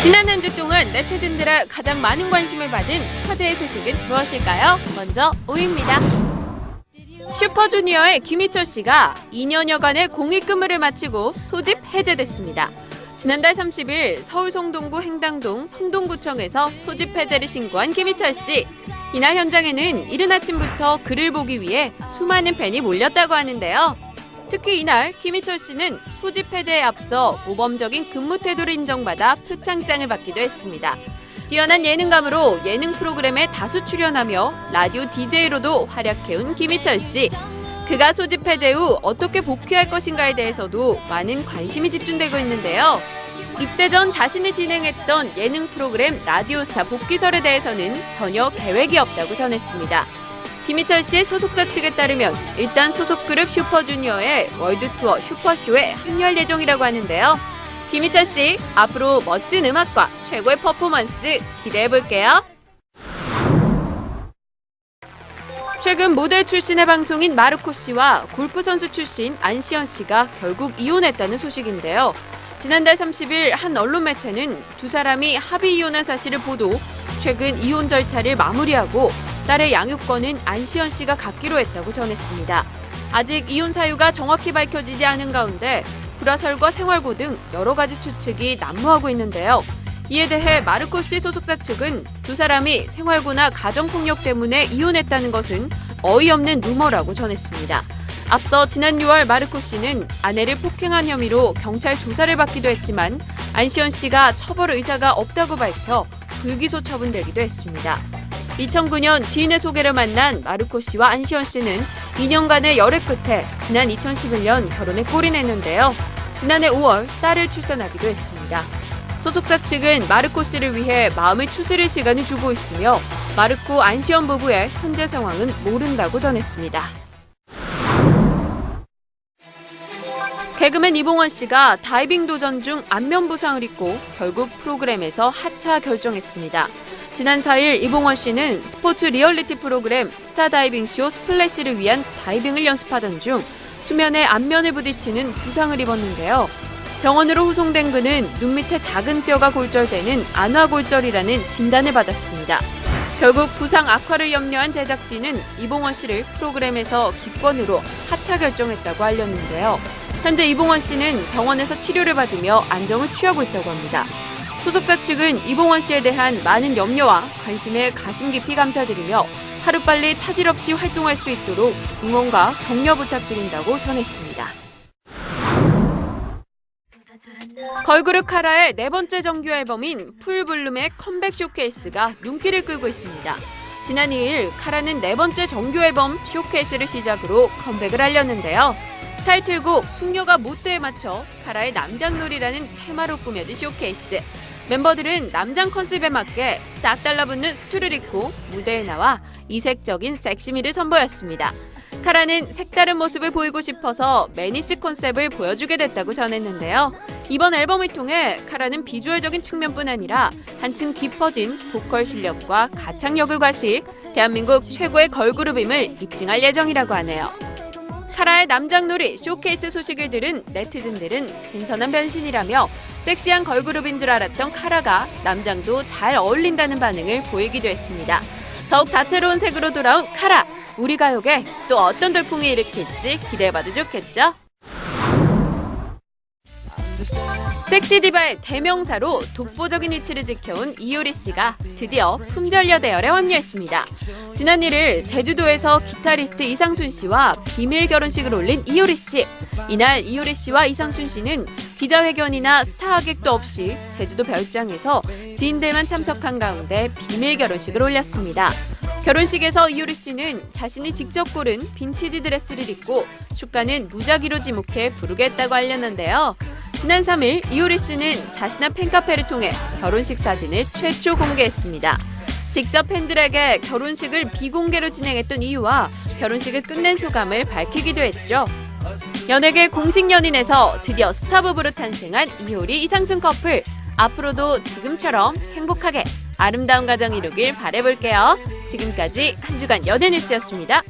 지난 한 주 동안 네티즌들의 가장 많은 관심을 받은 화제의 소식은 무엇일까요? 먼저 5위입니다. 슈퍼주니어의 김희철 씨가 2년여간의 공익근무를 마치고 소집 해제됐습니다. 지난달 30일 서울 성동구 행당동 성동구청에서 소집 해제를 신고한 김희철 씨. 이날 현장에는 이른 아침부터 그를 보기 위해 수많은 팬이 몰렸다고 하는데요. 특히 이날 김희철 씨는 소집 해제에 앞서 모범적인 근무 태도를 인정받아 표창장을 받기도 했습니다. 뛰어난 예능감으로 예능 프로그램에 다수 출연하며 라디오 DJ로도 활약해온 김희철 씨. 그가 소집 해제 후 어떻게 복귀할 것인가에 대해서도 많은 관심이 집중되고 있는데요. 입대 전 자신이 진행했던 예능 프로그램 라디오스타 복귀설에 대해서는 전혀 계획이 없다고 전했습니다. 김희철 씨의 소속사 측에 따르면 일단 소속 그룹 슈퍼주니어의 월드투어 슈퍼쇼에 합류할 예정이라고 하는데요. 김희철 씨, 앞으로 멋진 음악과 최고의 퍼포먼스 기대해볼게요. 최근 모델 출신의 방송인 마르코 씨와 골프 선수 출신 안시현 씨가 결국 이혼했다는 소식인데요. 지난달 30일 한 언론 매체는 두 사람이 합의 이혼한 사실을 보도, 최근 이혼 절차를 마무리하고 딸의 양육권은 안시현 씨가 갖기로 했다고 전했습니다. 아직 이혼 사유가 정확히 밝혀지지 않은 가운데 불화설과 생활고 등 여러 가지 추측이 난무하고 있는데요. 이에 대해 마르코 씨 소속사 측은 두 사람이 생활고나 가정폭력 때문에 이혼했다는 것은 어이없는 루머라고 전했습니다. 앞서 지난 6월 마르코 씨는 아내를 폭행한 혐의로 경찰 조사를 받기도 했지만 안시현 씨가 처벌 의사가 없다고 밝혀 불기소 처분되기도 했습니다. 2009년 지인의 소개를 만난 마르코 씨와 안시현 씨는 2년간의 열애 끝에 지난 2011년 결혼에 골이 냈는데요. 지난해 5월 딸을 출산하기도 했습니다. 소속사 측은 마르코 씨를 위해 마음의 추스릴 시간을 주고 있으며 마르코 안시현 부부의 현재 상황은 모른다고 전했습니다. 개그맨 이봉원 씨가 다이빙 도전 중 안면 부상을 입고 결국 프로그램에서 하차 결정했습니다. 지난 4일 이봉원 씨는 스포츠 리얼리티 프로그램 스타다이빙쇼 스플래시를 위한 다이빙을 연습하던 중 수면에 안면을 부딪히는 부상을 입었는데요. 병원으로 후송된 그는 눈 밑에 작은 뼈가 골절되는 안화골절이라는 진단을 받았습니다. 결국 부상 악화를 염려한 제작진은 이봉원 씨를 프로그램에서 기권으로 하차 결정했다고 알렸는데요. 현재 이봉원 씨는 병원에서 치료를 받으며 안정을 취하고 있다고 합니다. 소속사 측은 이봉원 씨에 대한 많은 염려와 관심에 가슴 깊이 감사드리며 하루빨리 차질 없이 활동할 수 있도록 응원과 격려 부탁드린다고 전했습니다. 걸그룹 카라의 네 번째 정규 앨범인 풀블룸의 컴백 쇼케이스가 눈길을 끌고 있습니다. 지난 2일 카라는 네 번째 정규 앨범 쇼케이스를 시작으로 컴백을 알렸는데요. 타이틀곡 숙녀가 못돼에 맞춰 카라의 남장놀이라는 테마로 꾸며진 쇼케이스. 멤버들은 남장 컨셉에 맞게 딱 달라붙는 수트를 입고 무대에 나와 이색적인 섹시미를 선보였습니다. 카라는 색다른 모습을 보이고 싶어서 매니시 컨셉을 보여주게 됐다고 전했는데요. 이번 앨범을 통해 카라는 비주얼적인 측면뿐 아니라 한층 깊어진 보컬 실력과 가창력을 과시, 대한민국 최고의 걸그룹임을 입증할 예정이라고 하네요. 카라의 남장놀이 쇼케이스 소식을 들은 네티즌들은 신선한 변신이라며 섹시한 걸그룹인 줄 알았던 카라가 남장도 잘 어울린다는 반응을 보이기도 했습니다. 더욱 다채로운 색으로 돌아온 카라, 우리 가요계 또 어떤 돌풍이 일으킬지 기대해봐도 좋겠죠? 섹시 디바의 대명사로 독보적인 위치를 지켜온 이효리 씨가 드디어 품절녀 대열에 합류했습니다. 지난 1일 제주도에서 기타리스트 이상순 씨와 비밀 결혼식을 올린 이효리 씨. 이날 이효리 씨와 이상순 씨는 기자회견이나 스타 하객도 없이 제주도 별장에서 지인들만 참석한 가운데 비밀 결혼식을 올렸습니다. 결혼식에서 이효리 씨는 자신이 직접 고른 빈티지 드레스를 입고 축가는 무작위로 지목해 부르게 했다고 알렸는데요. 지난 3일 이효리 씨는 자신의 팬카페를 통해 결혼식 사진을 최초 공개했습니다. 직접 팬들에게 결혼식을 비공개로 진행했던 이유와 결혼식을 끝낸 소감을 밝히기도 했죠. 연예계 공식 연인에서 드디어 스타부부로 탄생한 이효리 이상순 커플. 앞으로도 지금처럼 행복하게 아름다운 가정 이루길 바라볼게요. 지금까지 한 주간 연예 뉴스였습니다.